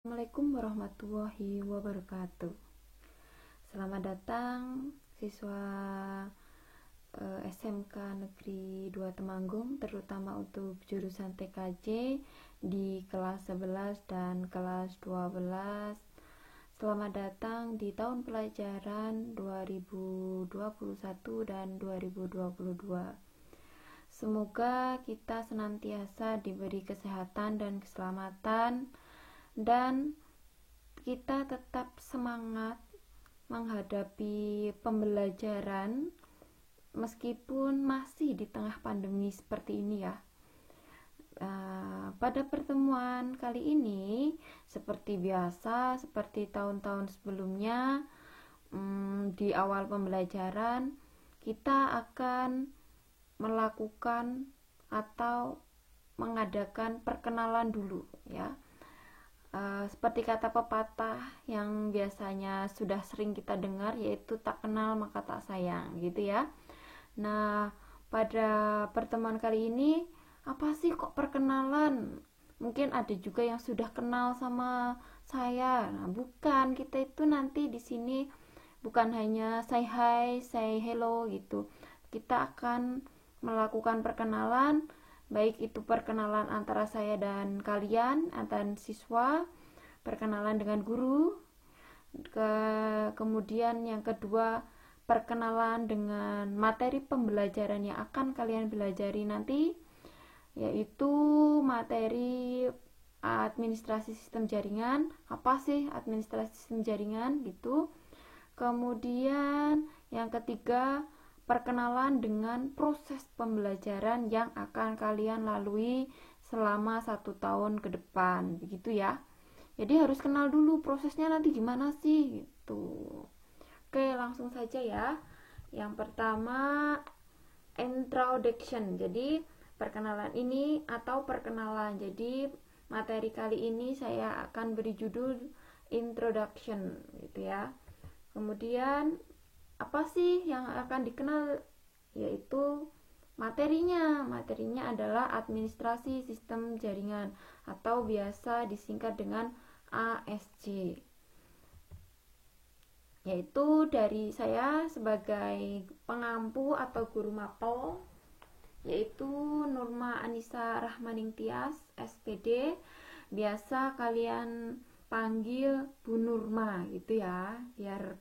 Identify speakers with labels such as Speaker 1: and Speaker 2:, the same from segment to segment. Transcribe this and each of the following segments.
Speaker 1: Assalamualaikum warahmatullahi wabarakatuh. Selamat datang siswa SMK Negeri 2 Temanggung, terutama untuk jurusan TKJ di kelas 11 dan kelas 12. Selamat datang di tahun pelajaran 2021 dan 2022. Semoga kita senantiasa diberi kesehatan dan keselamatan, dan kita tetap semangat menghadapi pembelajaran meskipun masih di tengah pandemi seperti ini ya. Pada pertemuan kali ini, seperti biasa, seperti tahun-tahun sebelumnya, di awal pembelajaran kita akan melakukan atau mengadakan perkenalan dulu ya. Seperti kata pepatah yang biasanya sudah sering kita dengar, yaitu tak kenal maka tak sayang gitu ya. Nah, pada pertemuan kali ini, apa sih kok perkenalan? Mungkin ada juga yang sudah kenal sama saya. Nah, bukan, kita itu nanti di sini bukan hanya say hi, say hello gitu. Kita akan melakukan perkenalan, baik itu perkenalan antara saya dan kalian, antara siswa, perkenalan dengan guru, kemudian yang kedua perkenalan dengan materi pembelajaran yang akan kalian pelajari nanti, yaitu materi administrasi sistem jaringan. Apa sih administrasi sistem jaringan gitu. Kemudian yang ketiga, perkenalan dengan proses pembelajaran yang akan kalian lalui selama 1 tahun ke depan, begitu ya. Jadi harus kenal dulu prosesnya nanti gimana sih gitu. Oke, langsung saja ya. Yang pertama, introduction. Jadi perkenalan ini atau perkenalan. Jadi materi kali ini saya akan beri judul introduction gitu ya. Kemudian apa sih yang akan dikenal, yaitu materinya adalah administrasi sistem jaringan atau biasa disingkat dengan ASJ, yaitu dari saya sebagai pengampu atau guru mapel, yaitu Nurma Anissa Rahmaning Tias SPD, biasa kalian panggil Bu Nurma gitu ya, biar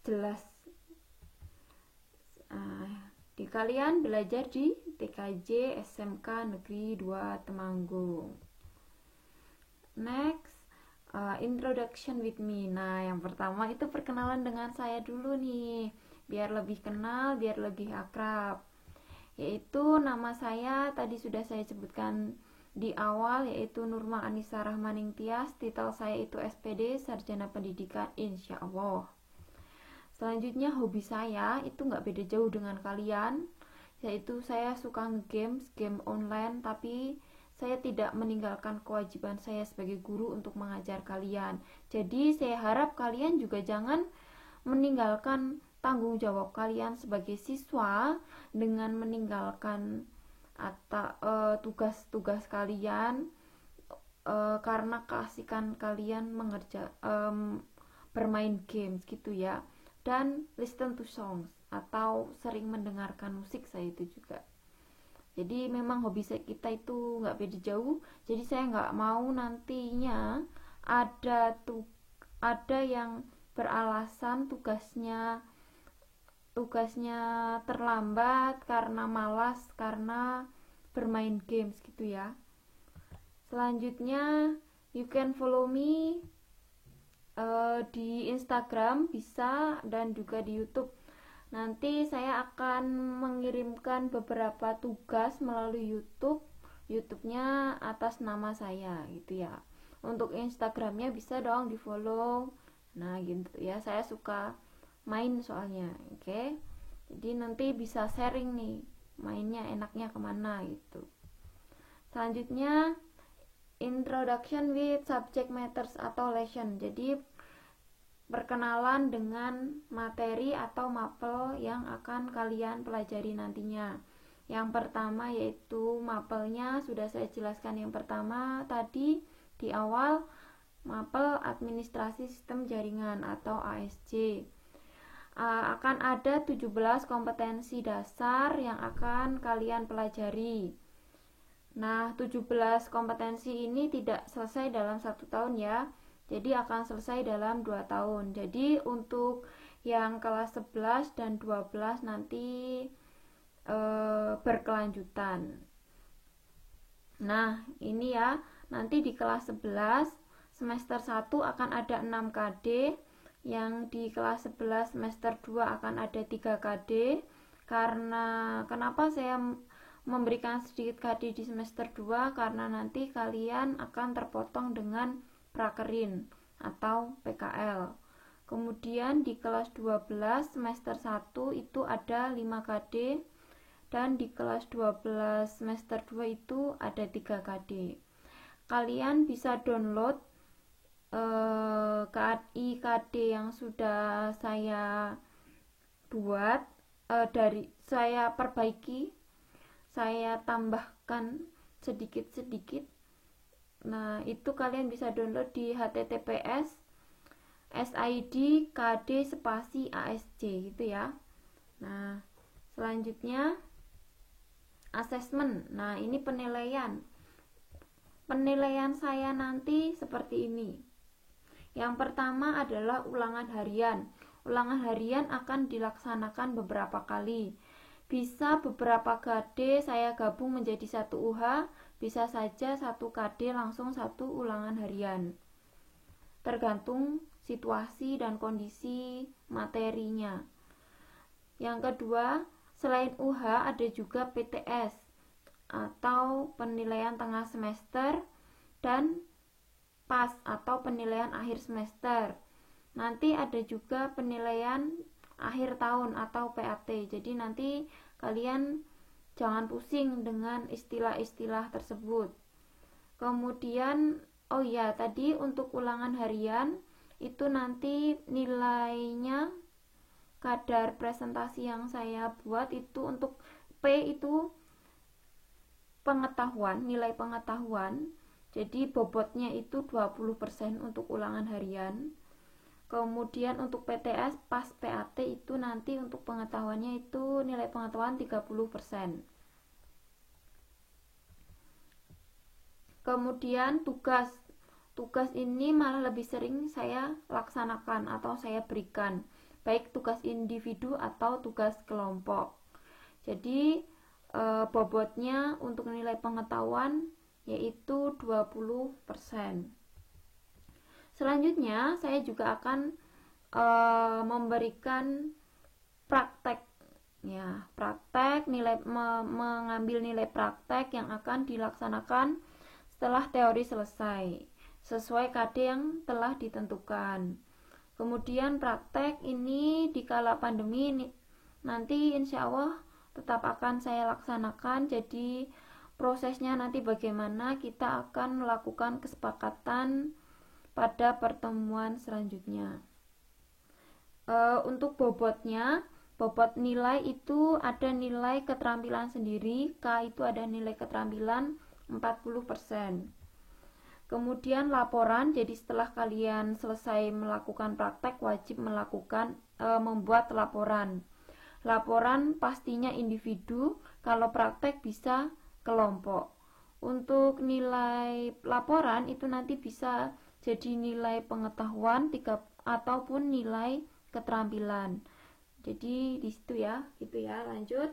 Speaker 1: jelas. Di kalian belajar di TKJ SMK Negeri 2 Temanggung. Next, introduction with me. Nah, yang pertama itu perkenalan dengan saya dulu nih, biar lebih kenal, biar lebih akrab. Yaitu nama saya tadi sudah saya sebutkan di awal, yaitu Nurma Anissa Rahmaning Tias. Titel saya itu SPD, Sarjana Pendidikan Insyaallah. Selanjutnya, hobi saya itu nggak beda jauh dengan kalian, yaitu saya suka nge-games, game online, tapi saya tidak meninggalkan kewajiban saya sebagai guru untuk mengajar kalian. Jadi saya harap kalian juga jangan meninggalkan tanggung jawab kalian sebagai siswa dengan meninggalkan atau tugas-tugas kalian karena keasikan kalian bermain games gitu ya. Dan listen to songs atau sering mendengarkan musik, saya itu juga. Jadi memang hobi kita itu nggak beda jauh. Jadi saya nggak mau nantinya ada yang beralasan tugasnya terlambat karena malas, karena bermain games gitu ya. Selanjutnya, you can follow me di Instagram bisa, dan juga di YouTube. Nanti saya akan mengirimkan beberapa tugas melalui YouTube-nya atas nama saya gitu ya. Untuk Instagramnya bisa dong di follow. Nah gitu ya, saya suka main soalnya. Oke. Jadi nanti bisa sharing nih mainnya enaknya kemana gitu. Selanjutnya, introduction with subject matters atau lesson. Jadi perkenalan dengan materi atau mapel yang akan kalian pelajari nantinya. Yang pertama yaitu mapelnya sudah saya jelaskan yang pertama tadi di awal. Mapel Administrasi Sistem Jaringan atau ASJ. Akan ada 17 kompetensi dasar yang akan kalian pelajari. Nah, 17 kompetensi ini tidak selesai dalam 1 tahun ya. Jadi akan selesai dalam 2 tahun. Jadi untuk yang kelas 11 dan 12 nanti berkelanjutan. Nah, ini ya, nanti di kelas 11 semester 1 akan ada 6 KD, yang di kelas 11 semester 2 akan ada 3 KD. Karena kenapa saya memberikan sedikit KD di semester 2? Karena nanti kalian akan terpotong dengan prakerin atau PKL. Kemudian di kelas 12 semester 1 itu ada 5 KD, dan di kelas 12 semester 2 itu ada 3 KD. Kalian bisa download IKD yang sudah saya buat, dari saya perbaiki, saya tambahkan sedikit-sedikit. Nah, itu kalian bisa download di https://sid/kd/asj gitu ya. Nah, selanjutnya asesmen. Nah, ini penilaian. Penilaian saya nanti seperti ini. Yang pertama adalah ulangan harian. Ulangan harian akan dilaksanakan beberapa kali. Bisa beberapa KD saya gabung menjadi 1 UH, bisa saja 1 KD langsung 1 ulangan harian. Tergantung situasi dan kondisi materinya. Yang kedua, selain UH ada juga PTS atau penilaian tengah semester dan PAS atau penilaian akhir semester. Nanti ada juga penilaian akhir tahun atau PAT. Jadi nanti kalian jangan pusing dengan istilah-istilah tersebut. Kemudian tadi untuk ulangan harian itu nanti nilainya kadar presentasi yang saya buat itu untuk P itu pengetahuan, nilai pengetahuan. Jadi bobotnya itu 20% untuk ulangan harian. Kemudian untuk PTS pas PAT itu nanti untuk pengetahuannya itu nilai pengetahuan 30%. Kemudian tugas ini malah lebih sering saya laksanakan atau saya berikan, baik tugas individu atau tugas kelompok. Jadi bobotnya untuk nilai pengetahuan yaitu 20%. Selanjutnya saya juga akan memberikan praktek ya, mengambil nilai praktek yang akan dilaksanakan setelah teori selesai sesuai KD yang telah ditentukan. Kemudian praktek ini di kala pandemi nanti insya Allah tetap akan saya laksanakan. Jadi prosesnya nanti bagaimana kita akan melakukan kesepakatan pada pertemuan selanjutnya. Untuk bobot nilai itu ada nilai keterampilan sendiri. K itu ada nilai keterampilan 40%. Kemudian laporan, jadi setelah kalian selesai melakukan praktek wajib membuat laporan. Laporan pastinya individu, kalau praktek bisa kelompok. Untuk nilai laporan itu nanti bisa jadi nilai pengetahuan ataupun nilai keterampilan. Jadi di situ ya, gitu ya. Lanjut.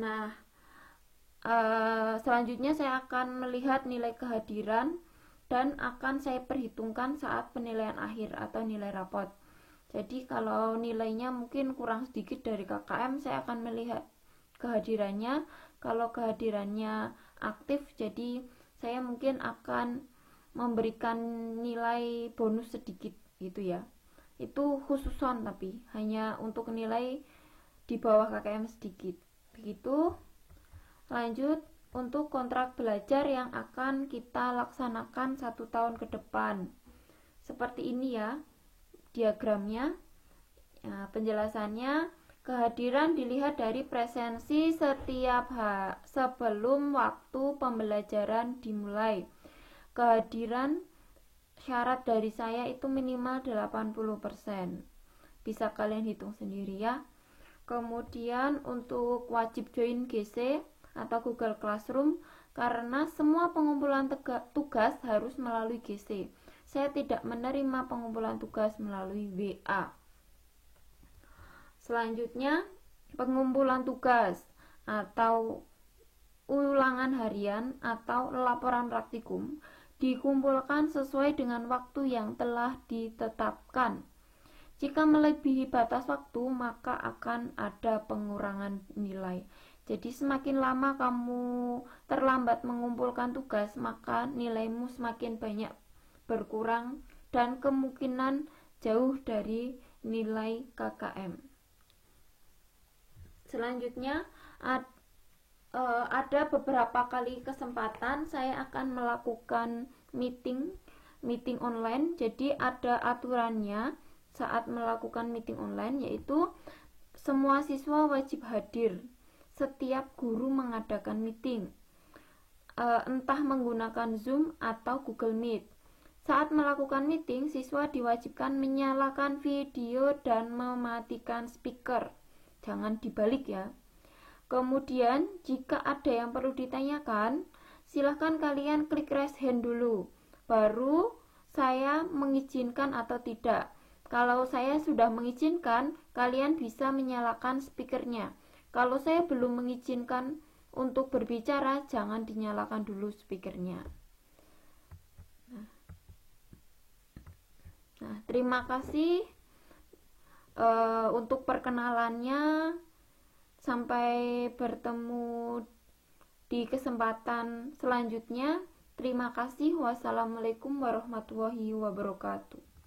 Speaker 1: Nah, selanjutnya saya akan melihat nilai kehadiran dan akan saya perhitungkan saat penilaian akhir atau nilai rapot. Jadi kalau nilainya mungkin kurang sedikit dari KKM, saya akan melihat kehadirannya. Kalau kehadirannya aktif, jadi saya mungkin akan memberikan nilai bonus sedikit gitu ya. Itu khususon, tapi hanya untuk nilai di bawah KKM sedikit. Begitu. Lanjut untuk kontrak belajar yang akan kita laksanakan 1 tahun ke depan. Seperti ini ya diagramnya. Nah, penjelasannya, kehadiran dilihat dari presensi setiap sebelum waktu pembelajaran dimulai. kehadiran syarat dari saya itu minimal 80%. Bisa kalian hitung sendiri ya. Kemudian untuk wajib join GC atau Google Classroom, karena semua pengumpulan tugas harus melalui GC. Saya tidak menerima pengumpulan tugas melalui WA. Selanjutnya, pengumpulan tugas atau ulangan harian atau laporan praktikum dikumpulkan sesuai dengan waktu yang telah ditetapkan. Jika melebihi batas waktu, maka akan ada pengurangan nilai. Jadi semakin lama kamu terlambat mengumpulkan tugas, maka nilaimu semakin banyak berkurang dan kemungkinan jauh dari nilai KKM. Selanjutnya ada beberapa kali kesempatan saya akan melakukan meeting online. Jadi ada aturannya saat melakukan meeting online, yaitu semua siswa wajib hadir setiap guru mengadakan meeting, entah menggunakan Zoom atau Google Meet. Saat melakukan meeting, siswa diwajibkan menyalakan video dan mematikan speaker. Jangan dibalik ya. Kemudian, jika ada yang perlu ditanyakan, silahkan kalian klik raise hand dulu, baru saya mengizinkan atau tidak. Kalau saya sudah mengizinkan, kalian bisa menyalakan speakernya. Kalau saya belum mengizinkan untuk berbicara, jangan dinyalakan dulu speakernya. Nah, terima kasih untuk perkenalannya. Sampai bertemu di kesempatan selanjutnya. Terima kasih. Wassalamualaikum warahmatullahi wabarakatuh.